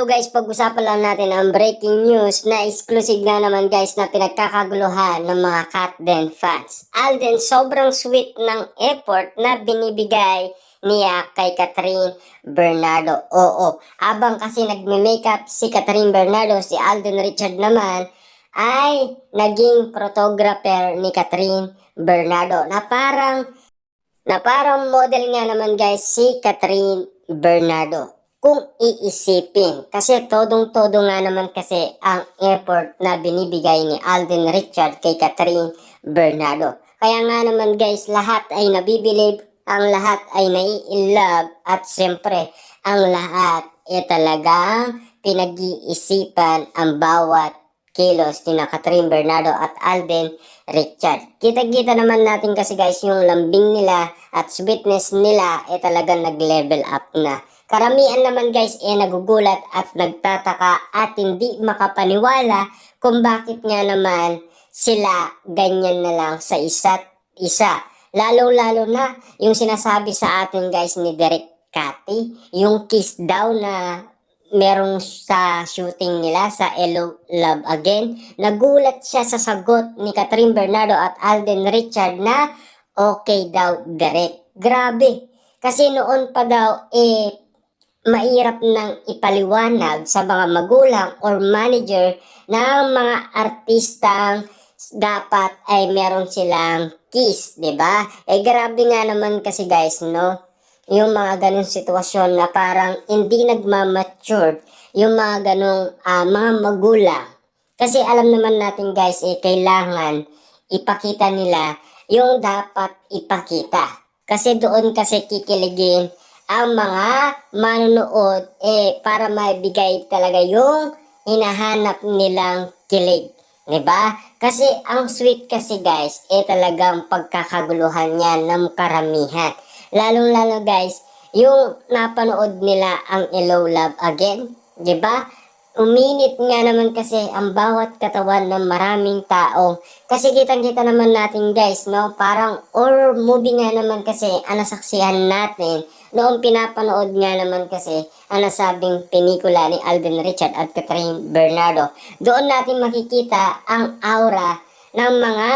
Hello guys, pag-usapan lang natin ang breaking news na exclusive nga naman guys na pinagkakaguluhan ng mga Katden fans. Alden, sobrang sweet ng effort na binibigay niya kay Catherine Bernardo. Oo, abang kasi nagme-makeup si Catherine Bernardo, si Alden Richard naman ay naging photographer ni Catherine Bernardo na parang model nga naman guys si Catherine Bernardo. Kung iisipin, kasi todong-todo nga naman kasi ang effort na binibigay ni Alden Richard kay Catherine Bernardo. Kaya nga naman guys, lahat ay nabibilib, ang lahat ay nai-inlove, at siyempre, ang lahat ay talagang pinag-iisipan ang bawat kilos ni Catherine Bernardo at Alden Richard. Kita-kita naman natin kasi guys yung lambing nila at sweetness nila ay talagang nag-level up na. Karamihan naman guys nagugulat at nagtataka at hindi makapaniwala kung bakit nga naman sila ganyan na lang sa isa't isa. Lalo-lalo na yung sinasabi sa atin guys ni Derek Cathy, yung kiss daw na merong sa shooting nila sa Hello Love Again. Nagulat siya sa sagot ni Catherine Bernardo at Alden Richard na okay daw Derek. Grabe. Kasi noon pa daw mahirap nang ipaliwanag sa mga magulang or manager ng mga artistang dapat ay meron silang kiss, 'di ba? Grabe nga naman kasi guys, no? Yung mga ganung sitwasyon na parang hindi nagmamature yung mga ganung mga magulang. Kasi alam naman natin guys, kailangan ipakita nila yung dapat ipakita. Kasi doon kasi kikiligin ang mga manonood para maibigay talaga yung hinahanap nilang kilig. Diba? Kasi ang sweet kasi guys, talagang pagkakaguluhan yan ng karamihan. Lalong-lalo guys, yung napanood nila ang Hello Love Again, diba? Uminit nga naman kasi ang bawat katawan ng maraming tao. Kasi kitang-kita naman natin guys, no? Parang horror movie nga naman kasi ang nasaksihan natin. Noong pinapanood nga naman kasi ang nasabing pelikula ni Alden Richard at Catherine Bernardo. Doon natin makikita ang aura ng mga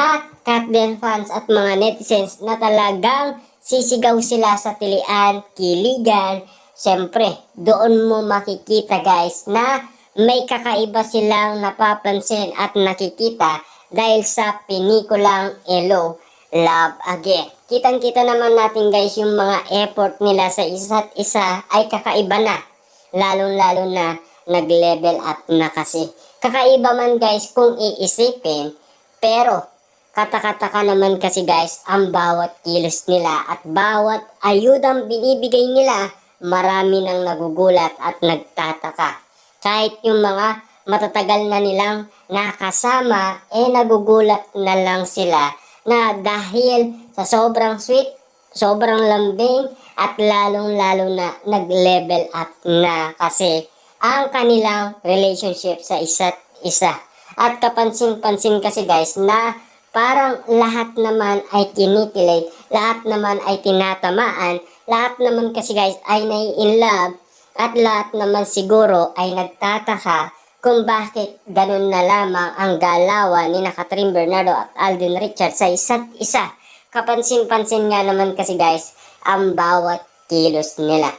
Katden fans at mga netizens na talagang sisigaw sila sa tilian, kiligan. Siyempre, doon mo makikita guys na may kakaiba silang napapansin at nakikita dahil sa penikulang Hello Love Again. Kitang-kita naman natin guys yung mga effort nila sa isa't isa ay kakaiba na. Lalong-lalo na nag-level up na kasi. Kakaiba man guys kung iisipin, pero katakataka naman kasi guys ang bawat kilos nila at bawat ayudang binibigay nila, marami nang nagugulat at nagtataka. Kahit yung mga matatagal na nilang nakasama, nagugulat na lang sila na dahil sa sobrang sweet, sobrang lambing, at lalong-lalo na nag-level up na kasi ang kanilang relationship sa isa't isa. At kapansin-pansin kasi guys na parang lahat naman ay kinikilig, lahat naman ay tinatamaan, lahat naman kasi guys ay nai-inlove, at lahat naman siguro ay nagtataka kung bakit ganun na lamang ang galawan ni Catherine Bernardo at Alden Richard sa isa't isa. Kapansin-pansin nga naman kasi guys ang bawat kilos nila.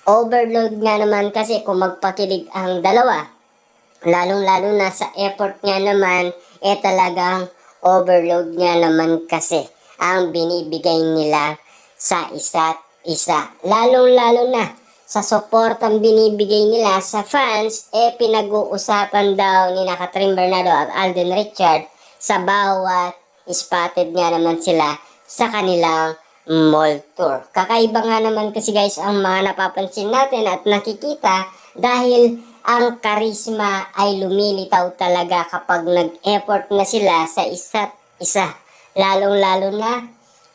Overload nga naman kasi kung magpakilig ang dalawa. Lalong-lalo na sa effort nga naman, talagang overload nga naman kasi ang binibigay nila sa isa't isa. Lalong-lalo na sa suportang binibigay nila sa fans, pinag-uusapan daw ni Catherine Bernardo at Alden Richard sa bawat spotted nga naman sila sa kanilang mall tour. Kakaiba nga naman kasi guys ang mga napapansin natin at nakikita dahil ang karisma ay lumilitaw talaga kapag nag-effort na sila sa isa't isa. Lalong-lalo na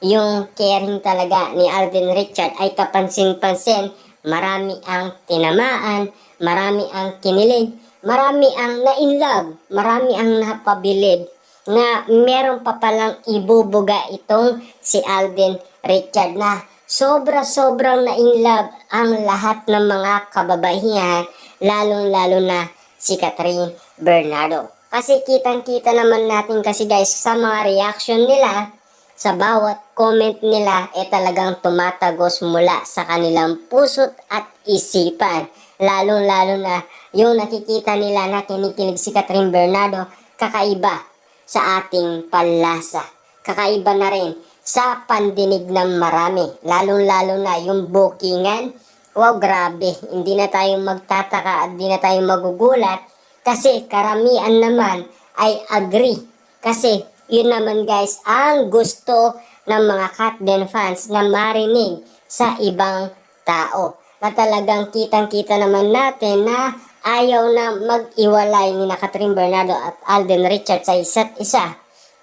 yung caring talaga ni Alden Richard ay kapansin-pansin. Marami ang tinamaan, marami ang kinilig, marami ang na-inlove, marami ang napabilib na meron pa palang ibubuga itong si Alden Richard na sobra-sobrang na-inlove ang lahat ng mga kababaihan lalong-lalo na si Catherine Bernardo. Kasi kitang-kita naman natin kasi guys sa mga reaction nila, sa bawat comment nila talagang tumatagos mula sa kanilang puso't at isipan. Lalong-lalo na yung nakikita nila na kinikilig si Catherine Bernardo, kakaiba sa ating panlasa. Kakaiba na rin sa pandinig ng marami. Lalong-lalo na yung bookingan. Wow, grabe. Hindi na tayo magtataka at hindi na tayo magugulat kasi karamihan naman ay agree. Kasi yun naman guys ang gusto ng mga Katden fans na marinig sa ibang tao. Na talagang kitang-kita naman natin na ayaw na mag-iwalay ni Catherine Bernardo at Alden Richards sa isa't isa.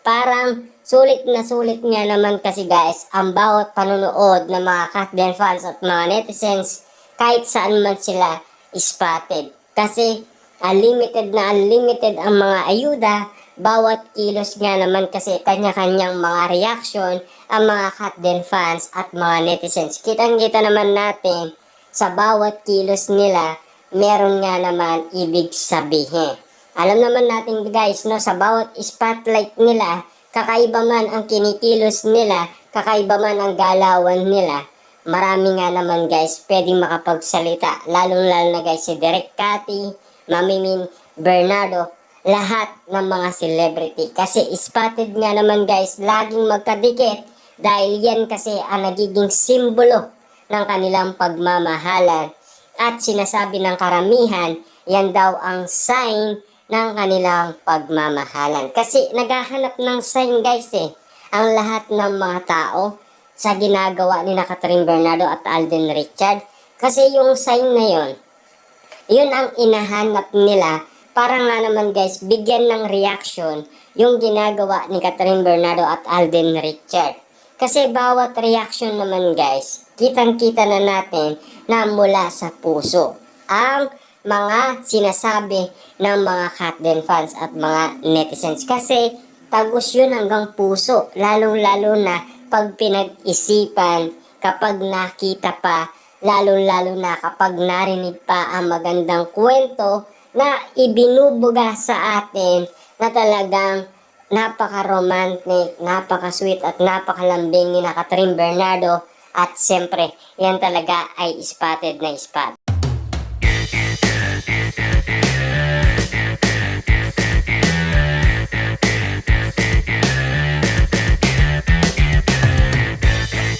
Parang sulit na sulit nga naman kasi guys ang bawat panonood ng mga Katden fans at mga netizens kahit saan man sila spotted. Kasi unlimited na unlimited ang mga ayuda, bawat kilos nga naman kasi kanya-kanyang mga reaction ang mga Katden fans at mga netizens. Kitang-kita naman natin sa bawat kilos nila, meron nga naman ibig sabihin. Alam naman natin guys, no, sa bawat spotlight nila, kakaiba man ang kinikilos nila, kakaiba man ang galawan nila, marami nga naman guys pwedeng makapagsalita. Lalong-lalo na guys si Derek Cathy, Mami Min Bernardo, lahat ng mga celebrity. Kasi spotted nga naman guys, laging magkadikit dahil yan kasi ang nagiging simbolo ng kanilang pagmamahalan. At sinasabi ng karamihan, yan daw ang sign ng kanilang pagmamahalan. Kasi naghahanap ng sign guys ang lahat ng mga tao sa ginagawa ni Catherine Bernardo at Alden Richards. Kasi yung sign na yun ang inahanap nila para nga naman guys bigyan ng reaction yung ginagawa ni Catherine Bernardo at Alden Richards. Kasi bawat reaction naman guys, kitang-kita na natin na mula sa puso ang mga sinasabi ng mga Katden fans at mga netizens. Kasi tagos yun hanggang puso, lalong-lalo na pag pinag-isipan, kapag nakita pa, lalong-lalo na kapag narinig pa ang magandang kwento na ibinubuga sa atin na talagang napaka-romantic, napaka-sweet at napakalambing ni Catherine Bernardo. At siyempre, yan talaga ay spotted na spot.